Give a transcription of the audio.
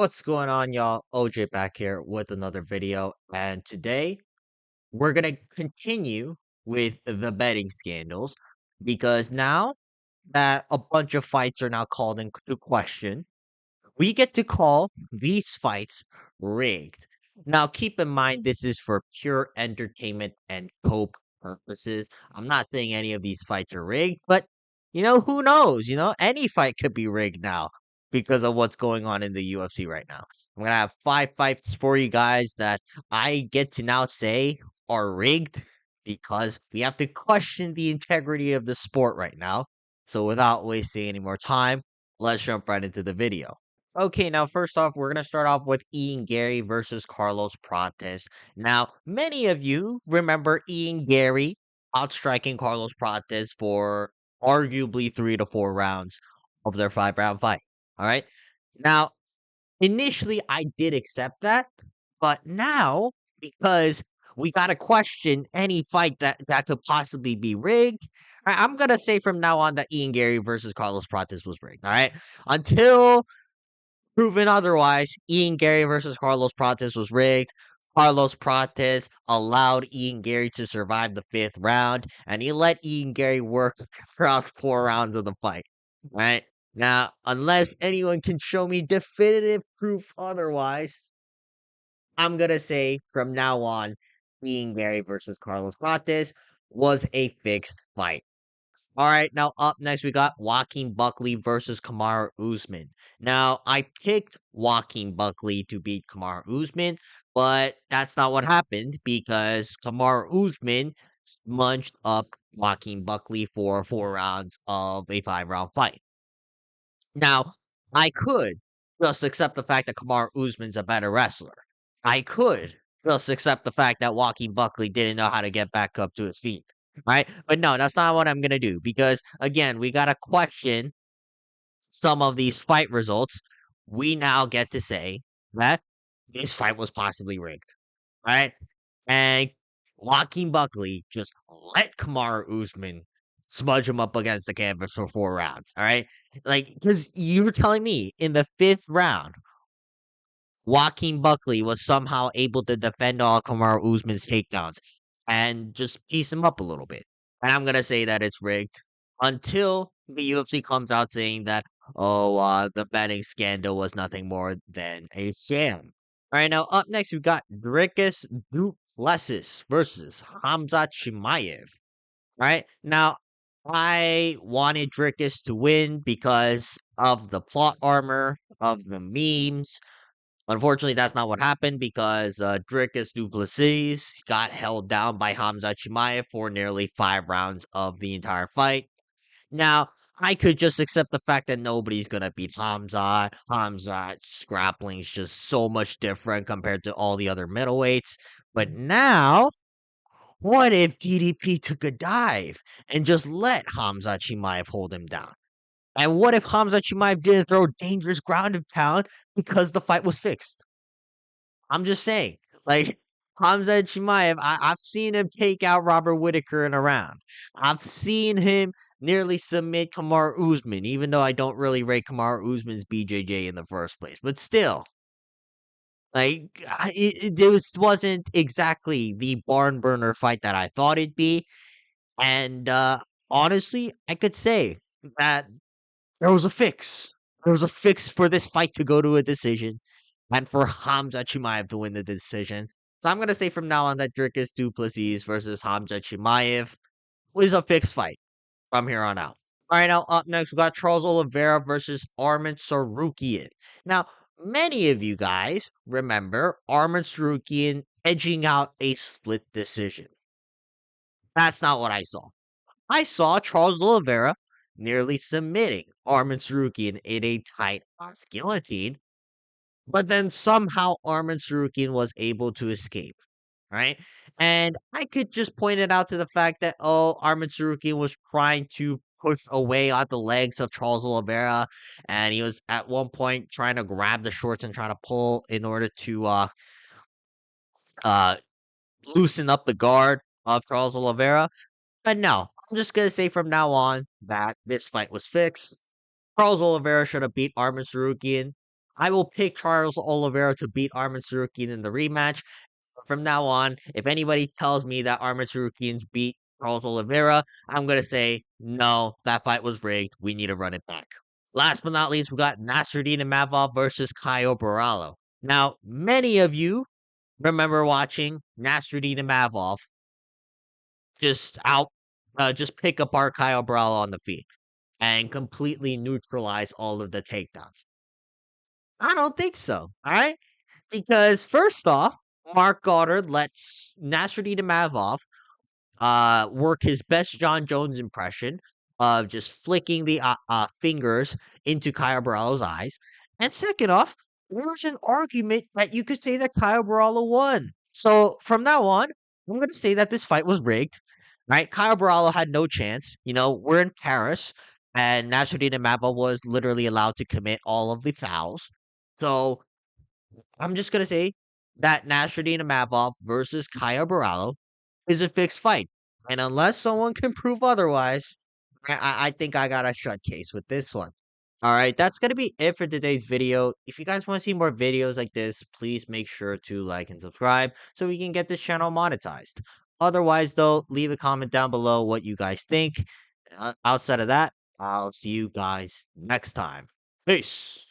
What's going on, y'all? OJ back here with another video, and today we're gonna continue with the betting scandals because now that a bunch of fights are now called into question, we get to call these fights rigged. Now, keep in mind, this is for pure entertainment and cope purposes. I'm not saying any of these fights are rigged, but who knows? Any fight could be rigged now because of what's going on in the UFC right now. I'm going to have 5 fights for you guys that I get to now say are rigged because we have to question the integrity of the sport right now. So, without wasting any more time, let's jump right into the video. Okay, now first off, we're gonna start off with Ian Gary versus Carlos Prates. Now, many of you remember Ian Gary outstriking Carlos Prates for arguably 3 to 4 rounds of their 5 round fight. All right. Now, initially, I did accept that, but now because we gotta question any fight that could possibly be rigged. I'm gonna say from now on that Ian Gary versus Carlos Prates was rigged. All right, until proven otherwise, Ian Gary versus Carlos Prates was rigged. Carlos Prates allowed Ian Gary to survive the 5th round, and he let Ian Gary work throughout 4 rounds of the fight. Right? Now, unless anyone can show me definitive proof otherwise, I'm gonna say from now on, Ian Gary versus Carlos Prates was a fixed fight. All right, now up next we got Joaquin Buckley versus Kamaru Usman. Now I picked Joaquin Buckley to beat Kamaru Usman, but that's not what happened because Kamaru Usman smudged up Joaquin Buckley for 4 rounds of a 5 round fight. Now I could just accept the fact that Kamaru Usman's a better wrestler. I could just accept the fact that Joaquin Buckley didn't know how to get back up to his feet. Right? But no, that's not what I'm gonna do because again, we gotta question some of these fight results. We now get to say that this fight was possibly rigged. Right? And Joaquin Buckley just let Kamaru Usman smudge him up against the canvas for 4 rounds. All right. Like, because you were telling me in the 5th round, Joaquin Buckley was somehow able to defend all Kamaru Usman's takedowns and just piece him up a little bit. And I'm gonna say that it's rigged until the UFC comes out saying that the betting scandal was nothing more than a sham. All right, now up next we got Dricus Duplessis versus Hamza Chimaev. All right, now I wanted Dricus to win because of the plot armor of the memes. Unfortunately, that's not what happened because Dricus du Plessis got held down by Hamza Chimaev for nearly 5 rounds of the entire fight. Now, I could just accept the fact that nobody's gonna beat Hamza. Hamza's grappling is just so much different compared to all the other middleweights. But now, what if DDP took a dive and just let Hamza Chimaev hold him down? And what if Hamza Chimaev didn't throw dangerous ground and pound because the fight was fixed? I'm just saying, like Hamza Chimaev, I've seen him take out Robert Whitaker in a round. I've seen him nearly submit Kamar Usman, even though I don't really rate Kamar Usman's BJJ in the first place. But still, wasn't exactly the barn burner fight that I thought it'd be. And honestly, I could say that there was a fix. There was a fix for this fight to go to a decision and for Hamza Chimaev to win the decision. So I'm gonna say from now on that Dricus du Plessis versus Hamza Chimaev was a fixed fight from here on out. All right, now up next we got Charles Oliveira versus Arman Sarukian. Now, many of you guys remember Arman Sarukian edging out a split decision. That's not what I saw. I saw Charles Oliveira nearly submitting Arman Sarukian in a tight guillotine, but then somehow Arman Sarukian was able to escape, right? And I could just point it out to the fact that, Arman Sarukian was trying to push away at the legs of Charles Oliveira, and he was at one point trying to grab the shorts and trying to pull in order to uh loosen up the guard of Charles Oliveira. But no, I'm just gonna say from now on that this fight was fixed. Charles Oliveira should have beat Arman Sarukian. I will pick Charles Oliveira to beat Arman Tsarukyan in the rematch. From now on, if anybody tells me that Arman Tsarukyan beat Charles Oliveira, I'm gonna say no. That fight was rigged. We need to run it back. Last but not least, we got Nasruddin Imavov versus Caio Borralho. Now, many of you remember watching Nasruddin Imavov just out, just pick apart Caio Borralho on the feet and completely neutralize all of the takedowns. I don't think so. All right, because first off, Mark Goddard lets Nasruddin Imavov work his best John Jones impression of just flicking the fingers into Kyle Baralo's eyes. And second off, there's an argument that you could say that Kyle Baralo won. So from now on, I'm going to say that this fight was rigged. Right? Kyle Baralo had no chance. You know, we're in Paris, and Nasruddin Imavov was literally allowed to commit all of the fouls. So I'm just gonna say that Nasruddin Imavov versus Kaya Baralo is a fixed fight, and unless someone can prove otherwise, I think I got a shut case with this one. All right, that's gonna be it for today's video. If you guys want to see more videos like this, please make sure to like and subscribe so we can get this channel monetized. Otherwise, though, leave a comment down below what you guys think. Outside of that, I'll see you guys next time. Peace.